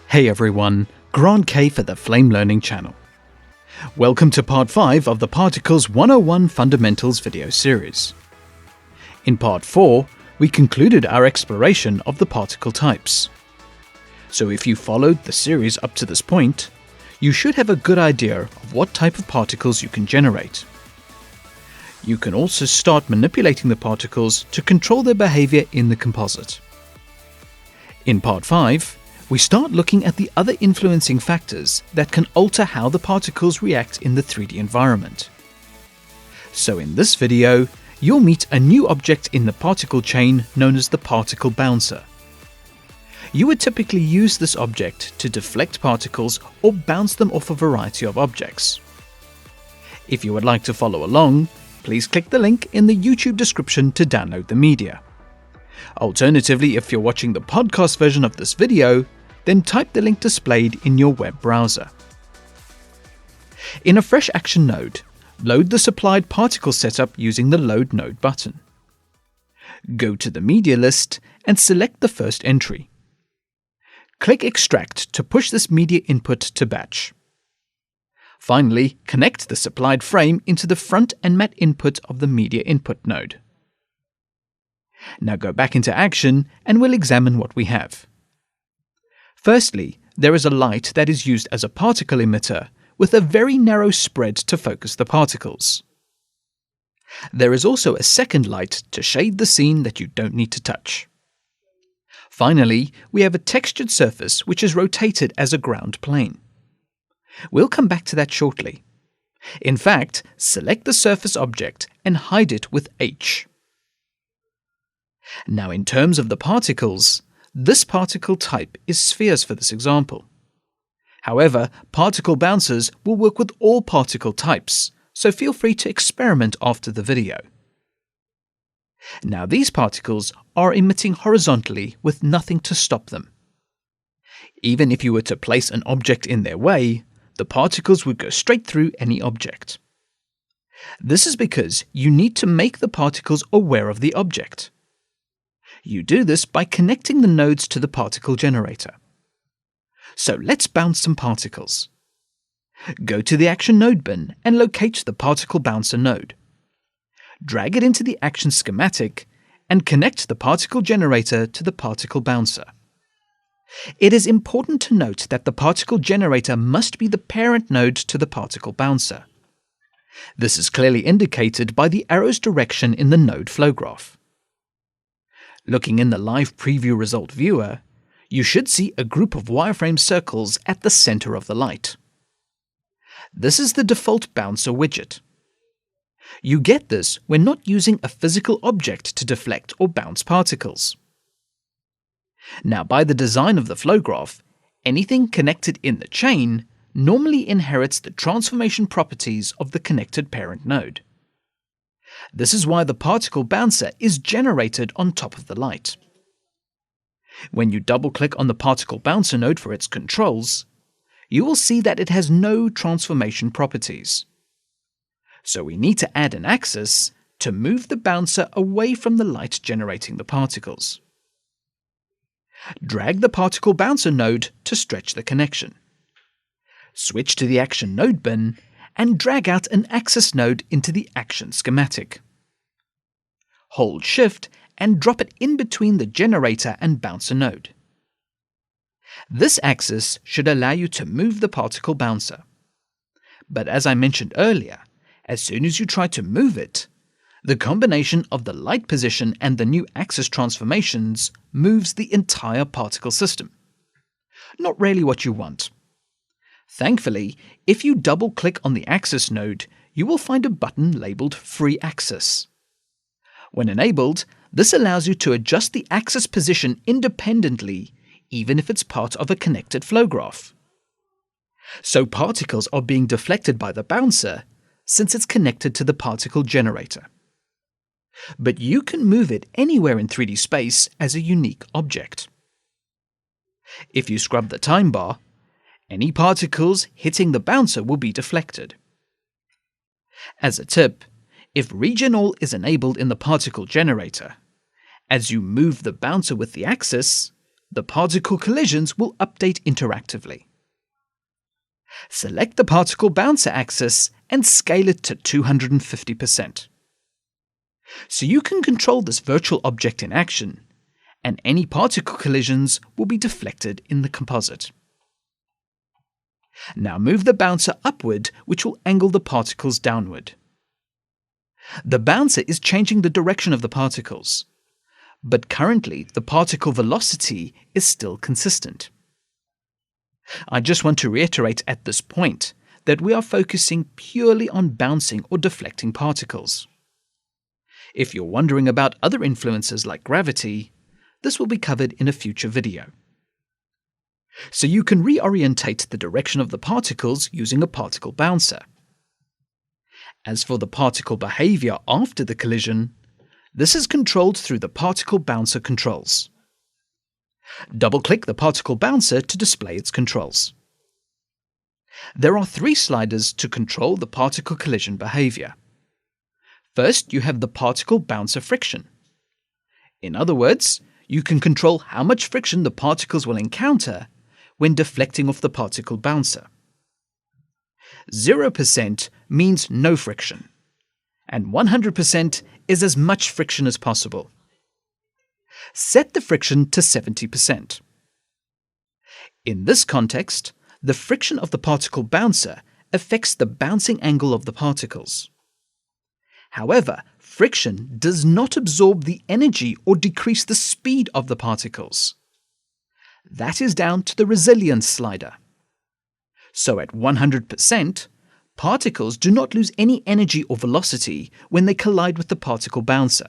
Hey everyone, Grant K for the Flame Learning channel. Welcome to part 5 of the Particles 101 Fundamentals video series. In part 4, we concluded our exploration of the particle types. So if you followed the series up to this point, you should have a good idea of what type of particles you can generate. You can also start manipulating the particles to control their behavior in the composite. In part 5, we start looking at the other influencing factors that can alter how the particles react in the 3D environment. So in this video, you'll meet a new object in the particle chain known as the particle bouncer. You would typically use this object to deflect particles or bounce them off a variety of objects. If you would like to follow along, please click the link in the YouTube description to download the media. Alternatively, if you're watching the podcast version of this video, then type the link displayed in your web browser. In a fresh action node, load the supplied particle setup using the Load Node button. Go to the media list and select the first entry. Click Extract to push this media input to batch. Finally, connect the supplied frame into the front and matte input of the media input node. Now go back into action and we'll examine what we have. Firstly, there is a light that is used as a particle emitter with a very narrow spread to focus the particles. There is also a second light to shade the scene that you don't need to touch. Finally, we have a textured surface which is rotated as a ground plane. We'll come back to that shortly. In fact, select the surface object and hide it with H. Now in terms of the particles, this particle type is spheres for this example. However, particle bouncers will work with all particle types, so feel free to experiment after the video. Now these particles are emitting horizontally with nothing to stop them. Even if you were to place an object in their way, the particles would go straight through any object. This is because you need to make the particles aware of the object. You do this by connecting the nodes to the particle generator. So let's bounce some particles. Go to the Action Node bin and locate the Particle Bouncer node. Drag it into the action schematic and connect the particle generator to the particle bouncer. It is important to note that the particle generator must be the parent node to the particle bouncer. This is clearly indicated by the arrow's direction in the node flow graph. Looking in the live preview result viewer, you should see a group of wireframe circles at the center of the light. This is the default bouncer widget. You get this when not using a physical object to deflect or bounce particles. Now, by the design of the flow graph, anything connected in the chain normally inherits the transformation properties of the connected parent node. This is why the particle bouncer is generated on top of the light. When you double-click on the particle bouncer node for its controls, you will see that it has no transformation properties. So we need to add an axis to move the bouncer away from the light generating the particles. Drag the particle bouncer node to stretch the connection. Switch to the Action Node bin and drag out an axis node into the action schematic. Hold Shift and drop it in between the generator and bouncer node. This axis should allow you to move the particle bouncer. But as I mentioned earlier, as soon as you try to move it, the combination of the light position and the new axis transformations moves the entire particle system. Not really what you want. Thankfully, if you double-click on the axis node, you will find a button labeled Free Axis. When enabled, this allows you to adjust the axis position independently, even if it's part of a connected flow graph. So particles are being deflected by the bouncer since it's connected to the particle generator. But you can move it anywhere in 3D space as a unique object. If you scrub the time bar, any particles hitting the bouncer will be deflected. As a tip, if Region All is enabled in the particle generator, as you move the bouncer with the axis, the particle collisions will update interactively. Select the particle bouncer axis and scale it to 250%. So you can control this virtual object in action, and any particle collisions will be deflected in the composite. Now move the bouncer upward, which will angle the particles downward. The bouncer is changing the direction of the particles, but currently the particle velocity is still consistent. I just want to reiterate at this point that we are focusing purely on bouncing or deflecting particles. If you're wondering about other influences like gravity, this will be covered in a future video. So you can reorientate the direction of the particles using a particle bouncer. As for the particle behavior after the collision, this is controlled through the particle bouncer controls. Double-click the particle bouncer to display its controls. There are 3 sliders to control the particle collision behavior. First, you have the particle bouncer friction. In other words, you can control how much friction the particles will encounter when deflecting off the particle bouncer. 0% means no friction, and 100% is as much friction as possible. Set the friction to 70%. In this context, the friction of the particle bouncer affects the bouncing angle of the particles. However, friction does not absorb the energy or decrease the speed of the particles. That is down to the resilience slider. So at 100%, particles do not lose any energy or velocity when they collide with the particle bouncer.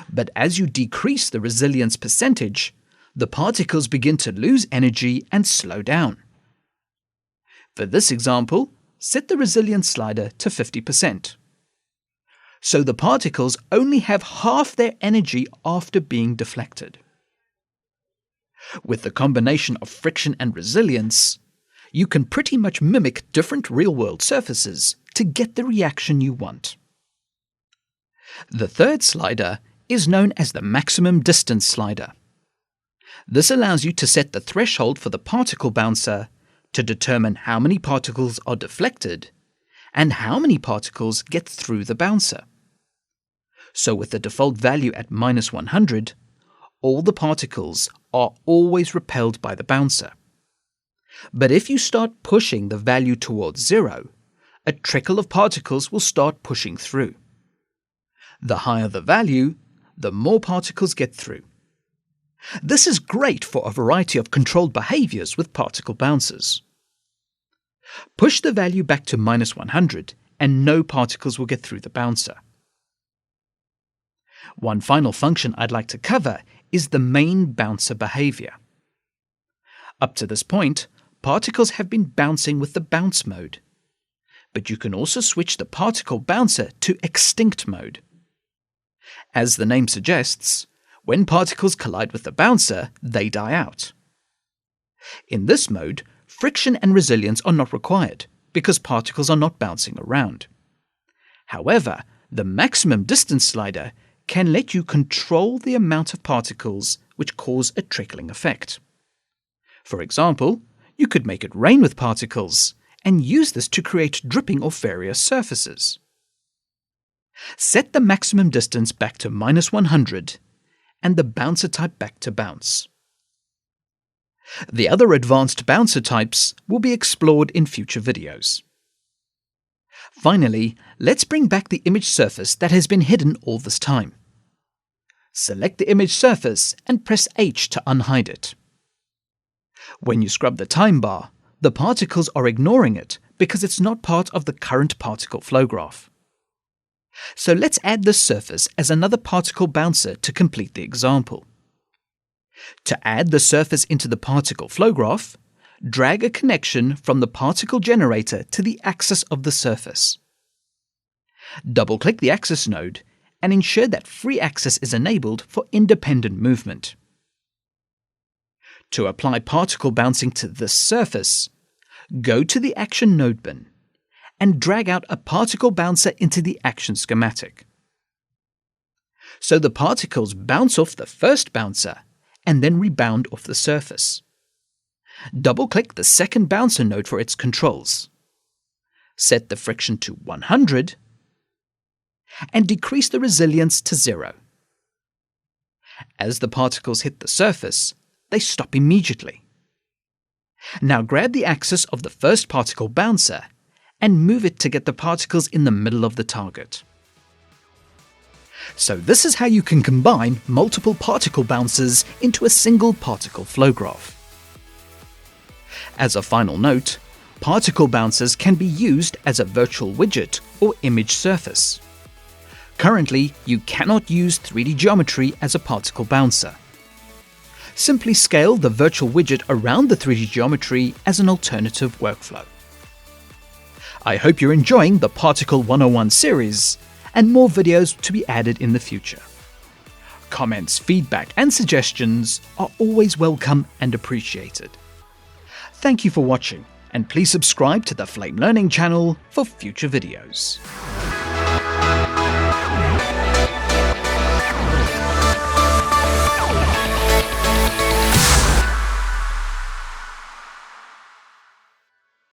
But as you decrease the resilience percentage, the particles begin to lose energy and slow down. For this example, set the resilience slider to 50%. So the particles only have half their energy after being deflected. With the combination of friction and resilience, you can pretty much mimic different real-world surfaces to get the reaction you want. The third slider is known as the maximum distance slider. This allows you to set the threshold for the particle bouncer to determine how many particles are deflected and how many particles get through the bouncer. So with the default value at -100, all the particles are always repelled by the bouncer. But if you start pushing the value towards 0, a trickle of particles will start pushing through. The higher the value, the more particles get through. This is great for a variety of controlled behaviors with particle bouncers. Push the value back to -100 and no particles will get through the bouncer. One final function I'd like to cover is the main bouncer behavior. Up to this point, particles have been bouncing with the bounce mode, but you can also switch the particle bouncer to extinct mode. As the name suggests, when particles collide with the bouncer, they die out. In this mode, friction and resilience are not required because particles are not bouncing around. However, the maximum distance slider can let you control the amount of particles which cause a trickling effect. For example, you could make it rain with particles and use this to create dripping off various surfaces. Set the maximum distance back to -100 and the bouncer type back to bounce. The other advanced bouncer types will be explored in future videos. Finally, let's bring back the image surface that has been hidden all this time. Select the image surface and press H to unhide it. When you scrub the time bar, the particles are ignoring it because it's not part of the current particle flow graph. So let's add this surface as another particle bouncer to complete the example. To add the surface into the particle flow graph, drag a connection from the particle generator to the axis of the surface. Double-click the axis node and ensure that free axis is enabled for independent movement. To apply particle bouncing to this surface, go to the Action Node bin and drag out a particle bouncer into the action schematic. So the particles bounce off the first bouncer and then rebound off the surface. Double-click the second bouncer node for its controls. Set the friction to 100 and decrease the resilience to 0. As the particles hit the surface, they stop immediately. Now grab the axis of the first particle bouncer and move it to get the particles in the middle of the target. So this is how you can combine multiple particle bouncers into a single particle flow graph. As a final note, particle bouncers can be used as a virtual widget or image surface. Currently, you cannot use 3D geometry as a particle bouncer. Simply scale the virtual widget around the 3D geometry as an alternative workflow. I hope you're enjoying the Particle 101 series, and more videos to be added in the future. Comments, feedback, and suggestions are always welcome and appreciated. Thank you for watching, and please subscribe to the Flame Learning channel for future videos.